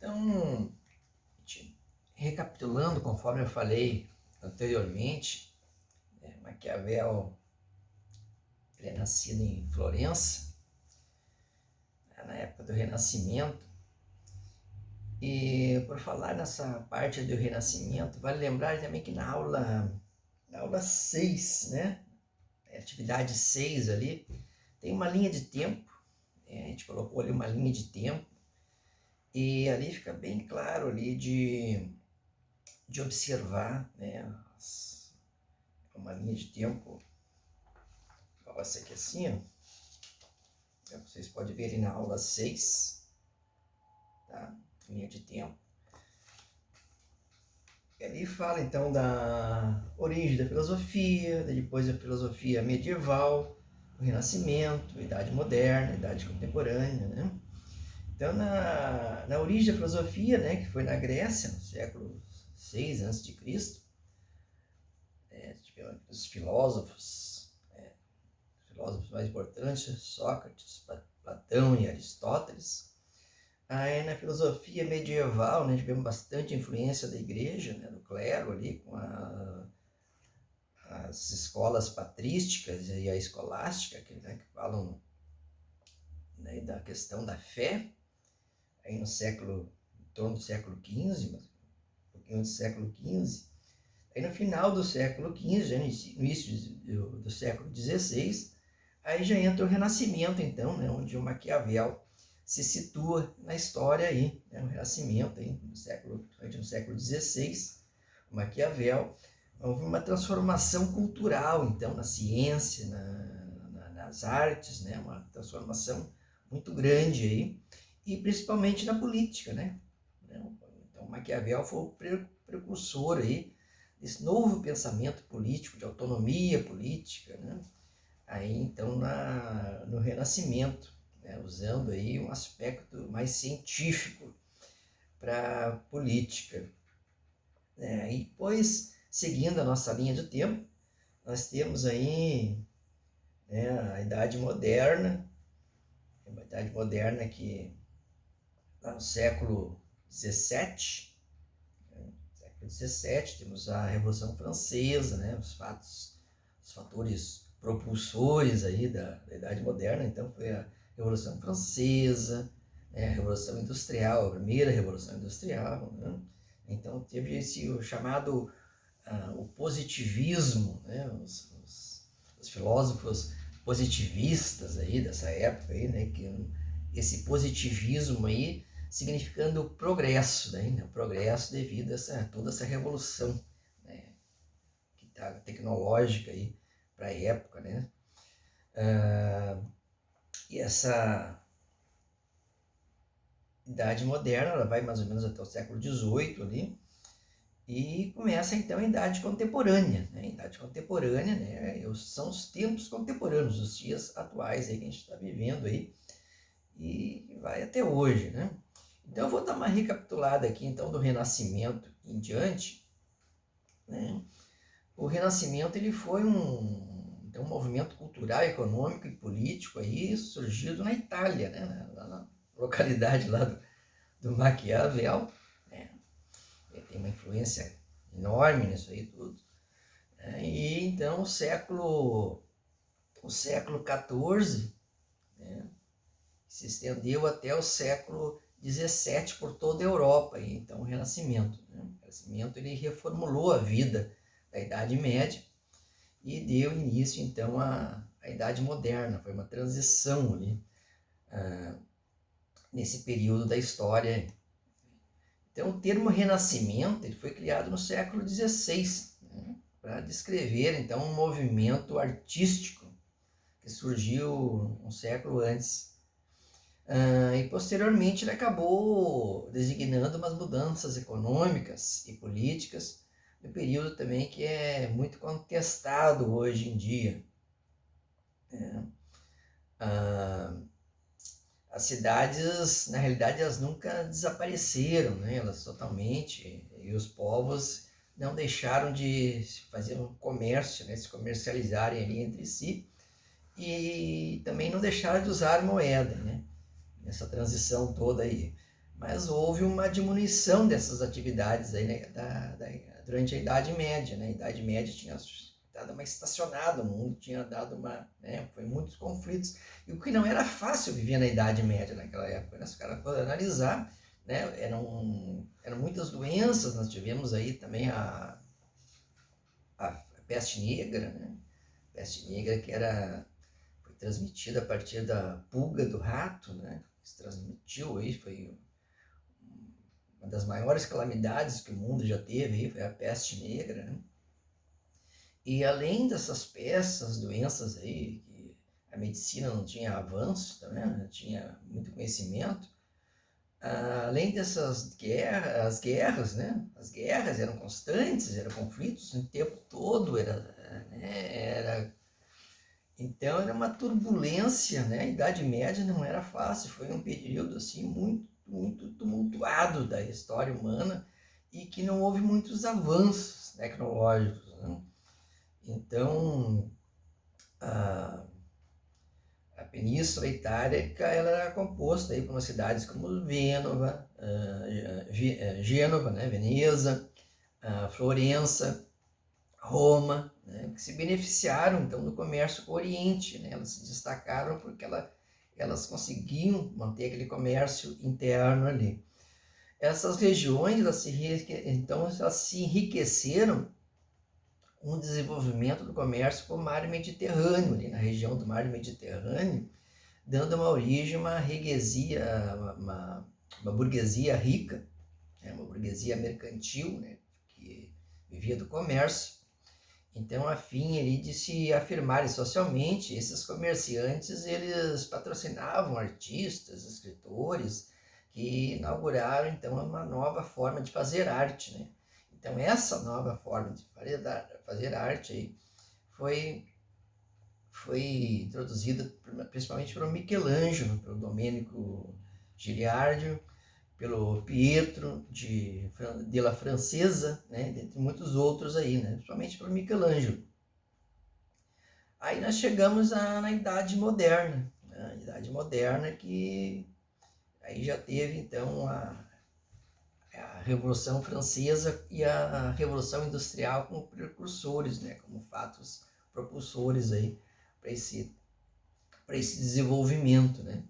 Então, recapitulando, conforme eu falei anteriormente, Maquiavel ele é nascido em Florença, na época do Renascimento. E por falar nessa parte do Renascimento, vale lembrar também que na aula 6, né? Atividade 6 ali, tem uma linha de tempo, a gente colocou ali uma linha de tempo, e ali fica bem claro ali de observar, né, uma linha de tempo, essa aqui assim, ó, vocês podem ver ali na aula 6, tá? Linha de tempo. E ali fala então da origem da filosofia, depois da filosofia medieval, o Renascimento, a Idade Moderna, a Idade Contemporânea, né? Então, na origem da filosofia, né, que foi na Grécia, no século 6 a.C., os filósofos mais importantes, Sócrates, Platão e Aristóteles. Aí na filosofia medieval, né, tivemos bastante influência da igreja, né, do clero ali, com as escolas patrísticas e a escolástica, que falam, né, da questão da fé, aí em torno do século XV, um pouquinho do século XV. Aí no final do século XV, já no início do século XVI, aí já entra o Renascimento, então, né, onde o Maquiavel se situa na história aí, né, o Renascimento aí, no século XVI, o Maquiavel, houve uma transformação cultural, então, na ciência, nas artes, né, uma transformação muito grande aí, e principalmente na política, né? Então, Maquiavel foi o precursor aí desse novo pensamento político, de autonomia política, né? Aí, então, no Renascimento, né? Usando aí um aspecto mais científico para a política. E depois, seguindo a nossa linha de tempo, nós temos aí, né, a Idade Moderna, uma Idade Moderna que lá no século XVII, temos a Revolução Francesa, né, os fatores propulsores aí da Idade Moderna. Então foi a Revolução Francesa, né, a Revolução Industrial, a primeira Revolução Industrial, né? Então teve o chamado o positivismo, né, os filósofos positivistas aí dessa época aí, né, que esse positivismo aí significando progresso, né? O progresso devido a toda essa revolução, né, que tá tecnológica aí para a época, né? E essa Idade Moderna, ela vai mais ou menos até o século XVIII ali, e começa então a Idade Contemporânea, né? Idade Contemporânea, né, são os tempos contemporâneos, os dias atuais aí que a gente está vivendo aí, e vai até hoje, né? Então eu vou dar uma recapitulada aqui então do Renascimento em diante, né? O Renascimento ele foi um movimento cultural, econômico e político aí surgido na Itália, né? Na localidade lá do Maquiavel, né? Ele tem uma influência enorme nisso aí tudo. E então o século XIV, né, se estendeu até o século XVII por toda a Europa. E então o Renascimento, né? O Renascimento ele reformulou a vida da Idade Média e deu início então à Idade Moderna. Foi uma transição ali nesse período da história. Então o termo Renascimento ele foi criado no século XVI, né, para descrever então um movimento artístico que surgiu um século antes. E posteriormente ele acabou designando umas mudanças econômicas e políticas no período também que é muito contestado hoje em dia. As cidades, na realidade, elas nunca desapareceram, né? Elas totalmente, e os povos não deixaram de fazer um comércio, né? Se comercializarem ali entre si, e também não deixaram de usar moeda, né? Nessa transição toda aí. mas houve uma diminuição dessas atividades aí, né, durante a Idade Média, né? A Idade Média tinha dado uma estacionada, o mundo tinha dado uma, né, foi muitos conflitos, e o que não era fácil viver na Idade Média naquela época, né? Se o cara for analisar, né, eram muitas doenças, nós tivemos aí também a peste negra, né? Peste negra que foi transmitida a partir da pulga do rato, né? Se transmitiu aí, foi uma das maiores calamidades que o mundo já teve aí, foi a peste negra, né? E além dessas pestes, doenças aí, que a medicina não tinha avanço, tá vendo? Não tinha muito conhecimento, além dessas guerras, as guerras, né? As guerras eram constantes, eram conflitos o tempo todo, né? Então era uma turbulência, né? A Idade Média não era fácil, foi um período assim muito, muito tumultuado da história humana e que não houve muitos avanços tecnológicos, né? Então a, a Península Itálica ela era composta aí por umas cidades como Gênova, né? Veneza, Florença, Roma, né, que se beneficiaram então do comércio com o Oriente, né? Elas se destacaram porque elas conseguiam manter aquele comércio interno ali. Essas regiões então elas se enriqueceram com o desenvolvimento do comércio com o mar Mediterrâneo, ali na região do mar Mediterrâneo, dando uma origem a uma burguesia, uma burguesia rica, né? Uma burguesia mercantil, né? Que vivia do comércio. Então, a fim ali de se afirmarem socialmente, esses comerciantes, eles patrocinavam artistas, escritores, que inauguraram, então, uma nova forma de fazer arte, né? Então, essa nova forma de fazer arte aí foi introduzida principalmente pelo Michelangelo, pelo Domenico Giliardi, pelo Pietro della Francesa, né, dentre muitos outros aí, né, principalmente pelo Michelangelo. Aí nós chegamos na Idade Moderna, né, a Idade Moderna que aí já teve então a Revolução Francesa e a Revolução Industrial como precursores, né, como fatos propulsores aí para esse desenvolvimento, né.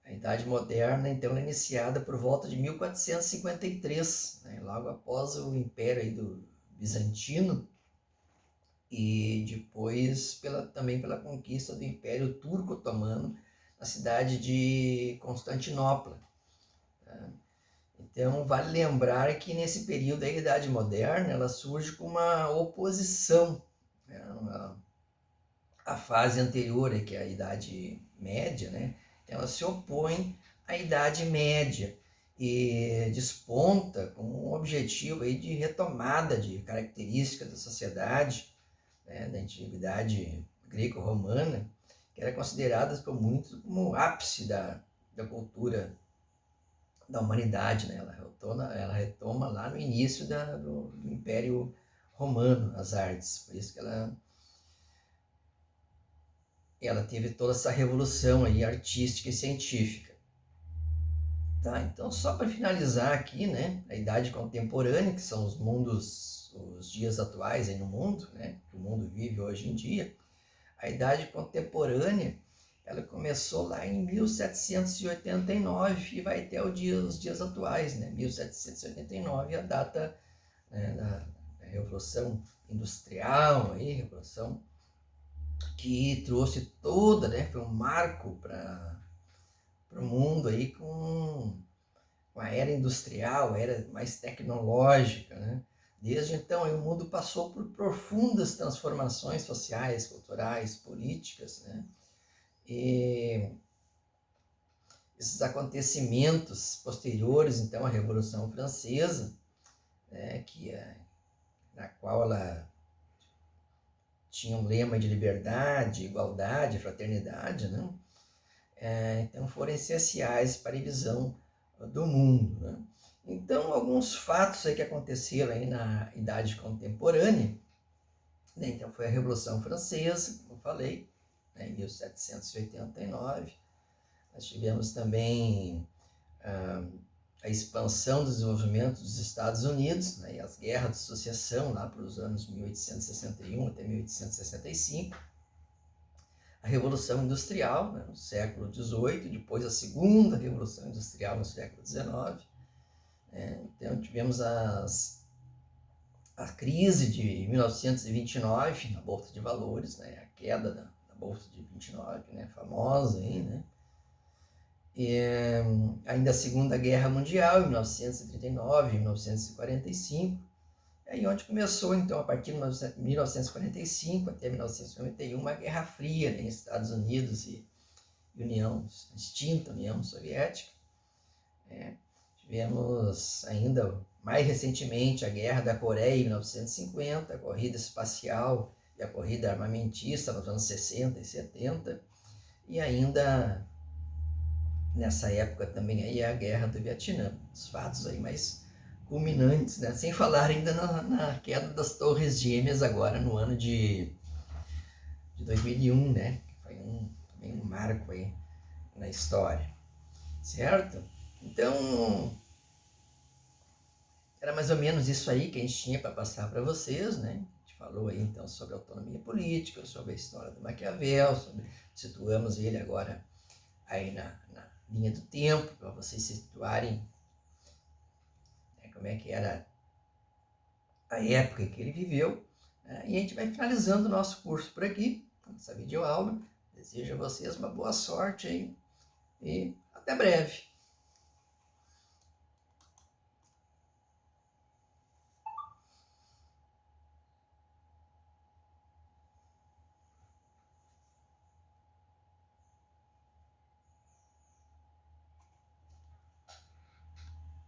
A Idade Moderna, então, é iniciada por volta de 1453, né, logo após o Império aí do Bizantino e depois também pela conquista do Império Turco-Otomano na cidade de Constantinopla. Tá? Então, vale lembrar que nesse período da Idade Moderna, ela surge com uma oposição, né, à fase anterior, que é a Idade Média, né? Ela se opõe à Idade Média e desponta com um objetivo aí de retomada de características da sociedade, né, da antiguidade greco-romana, que era considerada por muitos como o ápice da cultura da humanidade. Né? Ela retoma lá no início do Império Romano as artes, por isso que ela teve toda essa revolução aí artística e científica. Tá, então só para finalizar aqui, né, a idade contemporânea, que são os dias atuais aí no mundo, né, que o mundo vive hoje em dia, a idade contemporânea, ela começou lá em 1789 e vai até os dias atuais, né, 1789 a data, né, da Revolução Industrial, aí, Revolução que trouxe toda, né, foi um marco para o mundo aí com a era industrial, a era mais tecnológica, né? Desde então, aí, o mundo passou por profundas transformações sociais, culturais, políticas, né? E esses acontecimentos posteriores, então, à Revolução Francesa, né, na qual ela tinha um lema de liberdade, igualdade, fraternidade, né? Então foram essenciais para a visão do mundo. Né? Então, alguns fatos aí que aconteceram aí na Idade Contemporânea, né? Então foi a Revolução Francesa, como eu falei, né? Em 1789. Nós tivemos também a expansão do desenvolvimento dos Estados Unidos, né, e as guerras de sucessão lá para os anos 1861 até 1865, a Revolução Industrial, né, no século XVIII, depois a Segunda Revolução Industrial no século XIX. Então tivemos a crise de 1929 na Bolsa de Valores, né, a queda da Bolsa de 29, né, famosa aí, né? E ainda a Segunda Guerra Mundial, em 1939, 1945, aí onde começou, então, a partir de 1945 até 1991, uma Guerra Fria, né, Estados Unidos e extinta União Soviética. Tivemos ainda, mais recentemente, a Guerra da Coreia, em 1950, a corrida espacial e a corrida armamentista nos anos 60 e 70, e ainda nessa época também aí a Guerra do Vietnã, os fatos aí mais culminantes, né? Sem falar ainda na queda das Torres Gêmeas agora no ano de 2001, né? Que foi também um marco aí na história, certo? Então, era mais ou menos isso aí que a gente tinha para passar para vocês, né? A gente falou aí então sobre a autonomia política, sobre a história do Maquiavel, situamos ele agora aí na linha do tempo, para vocês se situarem, né, como é que era a época em que ele viveu, né? E a gente vai finalizando o nosso curso por aqui, essa videoaula. Desejo a vocês uma boa sorte aí e até breve.